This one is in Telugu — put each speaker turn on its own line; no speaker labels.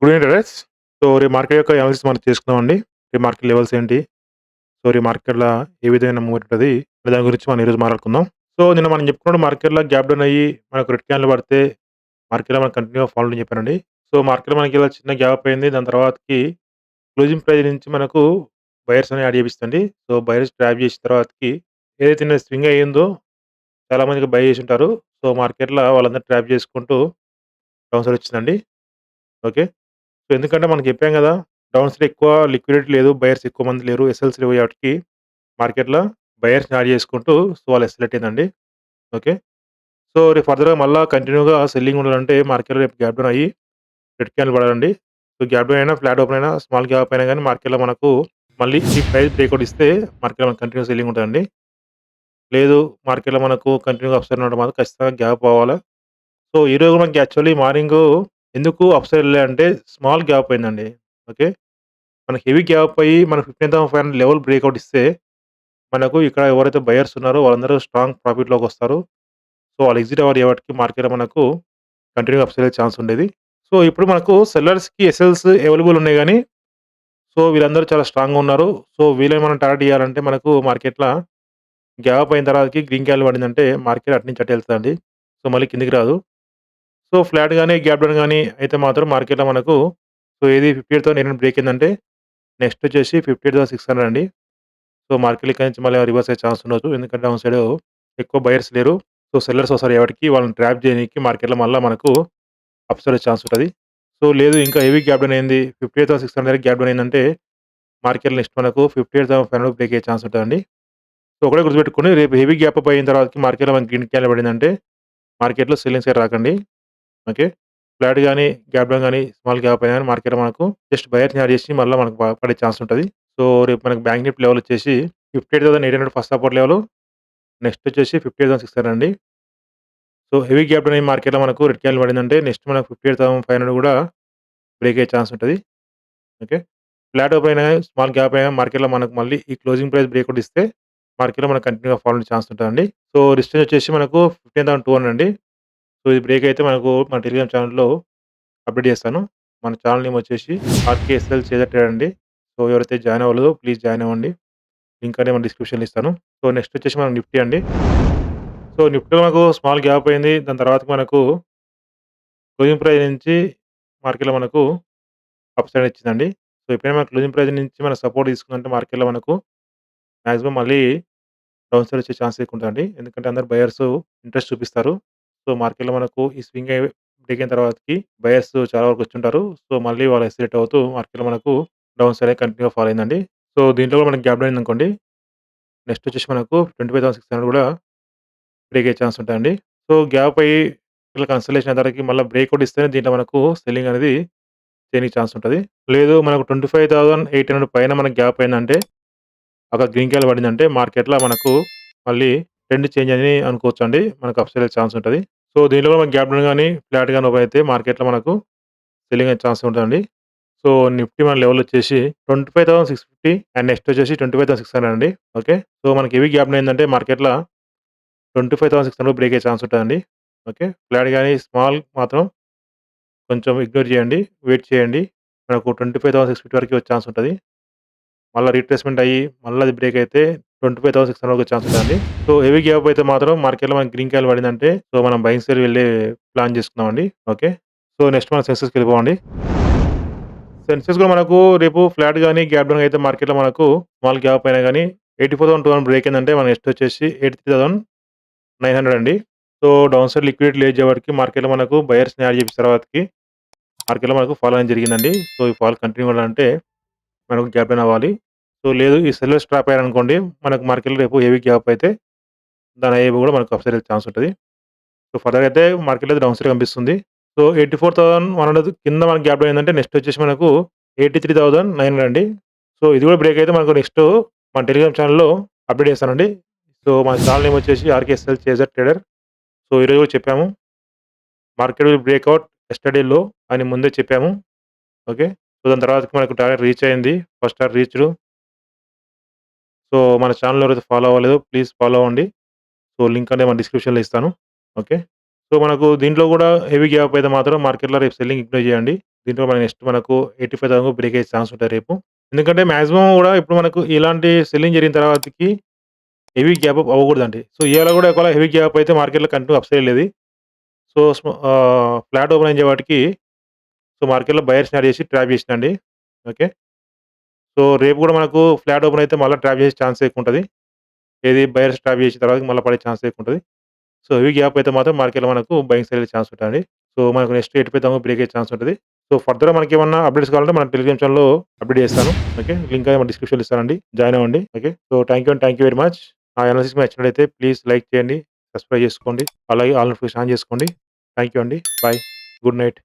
Good evening traders. So, market యొక్క అనాలిసిస్ మనం చేసుకుందామండి. మార్కెట్ లెవెల్స్ ఏంటి? సో, మార్కెట్‌ల ఏ విధమైన మూవ్‌మెంట్ ఉంటది? దాని గురించి మనం ఈరోజు మాట్లాడుకుందాం. సో, నిన్న మనం చెప్పుకున్నట్టు మార్కెట్‌లో గ్యాప్ డౌన్ అయ్యి మనకు రెడ్ క్యాండిల్ పడితే మార్కెట్‌లో మనం కంటిన్యూ‌గా ఫాలో అని చెప్పానండి. సో, మార్కెట్‌లో మనకి ఇలా చిన్న గ్యాప్ అయింది. దాని తర్వాతకి క్లోజింగ్ ప్రైస్ నుంచి మనకు బయర్స్ అని యాడ్ చేపిస్తదండి. సో, బయర్స్ ట్రాప్ చేసిన తర్వాతకి ఏదైతే నిన్న స్వింగ్ అయ్యిందో చాలా మందికి బై చేసుంటారు. సో, మార్కెట్‌లో వాళ్ళందరూ ట్రాప్ చేసుకుంటూ డౌన్ సైడ్ వచ్చిందండి. ఓకే. సో, ఎందుకంటే మనం చెప్పాం గదా! డౌన్ సైడ్ ఎక్కువ లిక్విడిటీ లేదు. బయర్స్ ఎక్కువ మంది లేరు. ఎస్ఎల్స్ లేవు కాబట్టి మార్కెట్‌లో బయర్స్‌ని యాడ్ చేసుకుంటూ సో, వాళ్ళు ఎస్కలేట్ అయిందండి. ఓకే. సో, రేపు ఫర్దర్‌గా మళ్ళా కంటిన్యూ‌గా సెల్లింగ్ ఉండాలంటే మార్కెట్‌లో రేపు గ్యాప్ డౌన్ అయ్యి రెడ్ క్యాండిల్ పడాలండి. సో, గ్యాప్ డౌన్ అయినా, ఫ్లాట్ ఓపెన్ అయినా, స్మాల్ గ్యాప్ అయినా గాని మార్కెట్‌లో మనకు మళ్ళీ ఈ ప్రైస్ బ్రేక్‌ఔట్ ఇస్తే మార్కెట్‌లో మనకు కంటిన్యూ సెల్లింగ్ ఉంటదండి. లేదు మార్కెట్‌లో మనకు కంటిన్యూ‌గా అప్ సైడ్ ఉండడం మాత్రం ఖచ్చితంగా గ్యాప్ పోవాలా. సో, ఈరోజు మనకి యాక్చువల్లీ మార్నింగు ఎందుకు అప్ సైడ్ ఎళ్ళాయంటే స్మాల్ గ్యాప్ అయిందండి. ఓకే. మనకి హెవీ గ్యాప్ అయ్యి మన 15,500 లెవెల్ బ్రేక్‌ఔట్ ఇస్తే, మనకు ఇక్కడ ఎవరైతే బయర్స్ ఉన్నారో వాళ్ళందరూ స్ట్రాంగ్ ప్రాఫిట్‌లోకొస్తారు. సో, వాళ్ళు ఎగ్జిట్ అవ్వరు కాబట్టి మార్కెట్‌లో మనకు కంటిన్యూ‌గా అప్ సైడ్ అయ్యే ఛాన్స్ ఉండేది. సో, ఇప్పుడు మనకు సెల్లర్స్‌కి ఎస్ఎల్స్ అవైలబుల్ ఉన్నాయి గానీ, సో, వీళ్ళందరూ చాలా స్ట్రాంగ్‌గా ఉన్నారు. సో, వీళ్ళని మనం టార్గెట్ చేయాలంటే మనకు మార్కెట్‌ల గ్యాప్ అయిన తర్వాతకి గ్రీన్ క్యాండిల్ పడిందంటే మార్కెట్ అటు నుంచి అటే ఎళ్తదండి. సో, మళ్ళీ కిందకి రాదు. సో, ఫ్లాట్ గాని, గ్యాప్ డౌన్ గాని అయితే మాత్రం మార్కెట్‌లో మనకు సో, ఏది 58,800 బ్రేక్ అయిందంటే నెక్స్ట్ వచ్చేసి 58,600 అండి. సో, మార్కెట్‌లో ఇక్కడి నుంచి మళ్ళీ రివర్స్ అయ్యే ఛాన్స్ ఉండొచ్చు. ఎందుకంటే డౌన్ సైడ్ ఎక్కువ బయర్స్ లేరు. సో, సెల్లర్స్ వస్తారు ఎవటికి వాళ్ళని ట్రాప్ చేయనీకి మార్కెట్‌లో మళ్ళా మనకు అప్ సైడ్ వచ్చే ఛాన్స్ ఉంటది. సో, లేదు ఇంకా హెవీ గ్యాప్ డౌన్ అయింది. 58,600 గ్యాప్ డౌన్ అయిందంటే మార్కెట్‌లో నెక్స్ట్ మనకు 58,500 బ్రేక్ అయ్యే ఛాన్స్ ఉంటదండి. సో, ఒకటే గుర్తుపెట్టుకోండి రేపు హెవీ గ్యాప్ అప్ అయిన తర్వాతకి మార్కెట్‌లో మనకి గ్రీన్ క్యాండిల్ పడిందంటే మార్కెట్‌లో సెల్లింగ్ సైడ్ రాకండి. ఓకే. ఫ్లాట్ గాని, గ్యాప్ డౌన్ గాని, స్మాల్ గ్యాప్ అయినా గాని మార్కెట్‌లో మనకు జస్ట్ బయర్స్‌ని యాడ్ చేసి మళ్ళా మనకు పడే ఛాన్స్ ఉంటది. సో, రేపు మనకు బ్యాంక్ నిఫ్టీ లెవెల్ వచ్చేసి 58,800 ఫస్ట్ సపోర్ట్ లెవెల్. నెక్స్ట్ వచ్చేసి 58,600 అండి. సో, హెవీ గ్యాప్ డౌన్ అయ్యి మార్కెట్‌లో మనకు రెడ్ క్యాండిల్ పడిందంటే నెక్స్ట్ మనకు 58,500 కూడా బ్రేక్ అయ్యే ఛాన్స్ ఉంటది. ఓకే. ఫ్లాట్ ఓపెన్ అయినా, స్మాల్ గ్యాప్ అయినా మార్కెట్‌లో మనకు మళ్ళీ ఈ క్లోజింగ్ ప్రైస్ బ్రేక్‌ఔట్ ఇస్తే మార్కెట్‌లో మనకు కంటిన్యూ‌గా ఫాల్ అయ్యే ఛాన్స్ ఉంటదండి. సో, రెసిస్టెన్స్ వచ్చేసి మనకు 15,200 అండి. సో, ఇది బ్రేక్ అయితే మనకు మన టెలిగ్రామ్ ఛానెల్‌లో అప్డేట్ చేస్తాను. మన ఛానెల్ నేమ్ వచ్చేసి ఆర్‌కేఎస్‌ఎల్ చేజర్ ట్రేడర్ అండి. సో, ఎవరైతే జాయిన్ అవ్వలేదో ప్లీజ్ జాయిన్ అవ్వండి. లింక్ అనేది మన డిస్క్రిప్షన్‌లో ఇస్తాను. సో, నెక్స్ట్ వచ్చేసి మనకు నిఫ్టీ అండి. సో, నిఫ్టీలో మనకు స్మాల్ గ్యాప్ అయింది. దాని తర్వాతకి మనకు క్లోజింగ్ ప్రైస్ నుంచి మార్కెట్‌లో మనకు అప్ సైడ్ ఇచ్చిందండి. సో, ఎప్పుడైనా మన క్లోజింగ్ ప్రైస్ నుంచి మన సపోర్ట్ తీసుకుందంటే మార్కెట్‌లో మనకు మాక్సిమం మళ్ళీ డౌన్ సైడ్ వచ్చే ఛాన్స్ ఎక్కువ ఉంటదండి. ఎందుకంటే అందరూ బయర్స్ ఇంట్రెస్ట్ చూపిస్తారు. సో, మార్కెట్‌లో మనకు ఈ స్వింగ్ బ్రేక్ అయిన తర్వాతకి బయర్స్ చాలా వరకు వచ్చుంటారు. సో, మళ్ళీ వాళ్ళు ఎస్కలేట్ అవుతూ మార్కెట్‌లో మనకు డౌన్ సైడే కంటిన్యూ‌గా ఫాలో అయిందండి. సో, దీంట్లో కూడా మనకి గ్యాప్ డౌన్ అయిందనుకోండి. నెక్స్ట్ వచ్చేసి మనకు 25,600 కూడా బ్రేక్ అయ్యే ఛాన్స్ ఉంటాయండి. సో, గ్యాప్ అయ్యి ఇలా కన్సల్టేషన్ అయిన తర్వాతకి మళ్ళా బ్రేక్‌ఔట్ ఇస్తేనే దీంట్లో మనకు సెల్లింగ్ అనేది చేయనీకి ఛాన్స్ ఉంటది. లేదు మనకు 25,800 పైన మనకు గ్యాప్ అయిందంటే ఒక గ్రీన్ క్యాండిల్ పడిందంటే మార్కెట్‌లో మనకు మళ్ళీ ట్రెండ్ చేంజ్ అని అనుకోవచ్చండి. మనకు అప్ సైడ్ ఛాన్స్ ఉంటది. సో, దీనిలో కూడా మనకు గ్యాప్ డౌన్ గాని, ఫ్లాట్ గాని ఓపెన్ అయితే మార్కెట్‌లో మనకు సెల్లింగ్ అయ్యే ఛాన్స్ ఉంటదండి. సో, నిఫ్టీ మన లెవెల్ వచ్చేసి 25,650 అండ్ నెక్స్ట్ వచ్చేసి 25,600 అండి. ఓకే. సో, మనకి హెవీ గ్యాప్ డౌన్ అయిందంటే మార్కెట్‌లో 25,600 బ్రేక్ అయ్యే ఛాన్స్ ఉంటదండి. ఓకే. ఫ్లాట్ గాని, స్మాల్ మాత్రం కొంచెం ఇగ్నోర్ చేయండి. వెయిట్ చేయండి. మనకు 25,650 వరకే వచ్చే ఛాన్స్ ఉంటది. మళ్ళా రీట్రేస్‌మెంట్ అయ్యి, మళ్ళా అది బ్రేక్ అయితే 25,600 వచ్చే ఛాన్స్ ఉంటదండి. సో, హెవీ గ్యాప్ అయితే మాత్రం మార్కెట్‌లో మనకి గ్రీన్ క్యాండిల్ పడిందంటే, సో, మనం బయింగ్ సైడ్ వెళ్ళే ప్లాన్ చేసుకుందామండి. ఓకే. సో, నెక్స్ట్ మనం సెన్సెక్స్‌కెళ్ళిపోమండి. సెన్సెక్స్ కూడా మనకు రేపు ఫ్లాట్ గాని, గ్యాప్ డౌన్ అయితే మార్కెట్‌లో మనకు స్మాల్ గ్యాప్ అయినా గాని 84,200 బ్రేక్ అయిందంటే మన నెక్స్ట్ వచ్చేసి 83,900 అండి. సో, డౌన్ సైడ్ లిక్విడిటీ లేదు కాబట్టి మార్కెట్‌లో మనకు బయర్స్‌ని యాడ్ చేపించిన తర్వాతకి మార్కెట్‌లో మనకు ఫాల్ అనేది జరిగిందండి. సో, ఈ ఫాల్ కంటిన్యూ అవ్వాలంటే మనకు గ్యాప్ డౌన్ అవ్వాలి. సో, లేదు ఈ సెల్లర్స్ ట్రాప్ అయ్యారనుకోండి, మనకు మార్కెట్‌లో రేపు హెవీ గ్యాప్ అయితే దాని ఐఏబీ కూడా మనకు అప్ సైడ్ వెళ్ళే ఛాన్స్ ఉంటది. సో, ఫర్దర్‌గా అయితే మార్కెట్‌లో డౌన్ సైడ్ కనిపిస్తుంది. సో, 84,100 కింద మనకు గ్యాప్ డౌన్ అయిందంటే నెక్స్ట్ వచ్చేసి మనకు 83,900 అండి. సో, ఇది కూడా బ్రేక్ అయితే మనకు నెక్స్ట్ మన టెలిగ్రామ్ ఛానెల్‌లో అప్డేట్ చేస్తానండి. సో, మన ఛానెల్ నేమ్ వచ్చేసి ఆర్‌కేఎస్‌ఎల్ చేజర్ ట్రేడర్. సో, ఈరోజు కూడా చెప్పాము. మార్కెట్ విల్ బ్రేక్‌ఔట్ యెస్టర్‌డే లో అని ముందే చెప్పాము. ఓకే. సో, దాని తర్వాతకి మనకు టార్గెట్ రీచ్ అయింది. First target reached. సో, మన ఛానెల్ ఎవరైతే ఫాలో అవ్వలేదో ప్లీజ్ ఫాలో అవ్వండి. సో, లింక్ అనేది మన డిస్క్రిప్షన్‌లో ఇస్తాను. ఓకే. సో, మనకు దీంట్లో గూడా హెవీ గ్యాప్ అయితే మాత్రం మార్కెట్‌లో రేపు సెల్లింగ్ ఇగ్నోర్ చేయండి. దీంట్లో మన నెక్స్ట్ మనకు 85,000 బ్రేక్ అయ్యే ఛాన్స్ ఉంటాయి రేపు. ఎందుకంటే మాక్సిమం గూడా ఇప్పుడు మనకు ఇలాంటి సెల్లింగ్ జరిగిన తర్వాతకి హెవీ గ్యాప్ అప్ అవ్వకూడదండి. సో, ఇయాల గూడా ఒకవేళ హెవీ గ్యాప్ అప్ అయితే మార్కెట్‌లో కంటిన్యూ అప్ సైడ్ ఎళ్ళేది. సో, ఫ్లాట్ ఓపెన్ అయ్యే వాటికి సో, మార్కెట్‌లో బయర్స్ యాడ్ చేసి ట్రాప్ చేసిందండి. ఓకే. సో, రేపు గూడా మనకు ఫ్లాట్ ఓపెన్ అయితే మళ్ళా ట్రాప్ చేసే ఛాన్స్ ఎక్కువుంటది. ఏది బయర్స్ ట్రాప్ చేసిన తర్వాత మళ్ళా పడే ఛాన్స్ ఎక్కువుంటది. సో, హెవీ గ్యాప్ అయితే మాత్రం మార్కెట్‌లో మనకు బయింగ్ సైడ్ ఎళ్ళే ఛాన్స్ ఉంటదండి. సో, మనకు నెక్స్ట్ 85,000 బ్రేక్ అయ్యే ఛాన్స్ ఉంటది. సో, ఫర్దర్‌గా మనకేమన్నా అప్‌డేట్స్ కావాలంటే మన టెలిగ్రామ్ ఛానెల్‌లో అప్‌డేట్ చేస్తాను. ఓకే. లింక్ అనేది మన డిస్క్రిప్షన్‌లో ఇస్తానండి. జాయిన్ అవ్వండి. ఓకే. సో, థాంక్ యూ అండి. Thank you very much. నా అనాలిసిస్ మీకు నచ్చినట్లయితే ప్లీజ్ లైక్ చేయండి. సబ్స్క్రైబ్ చేసుకోండి. అలాగే ఆల్ నోటిఫికేషన్ ఆన్ చేసుకోండి. థాంక్ యూ అండి. బాయ్. Good night.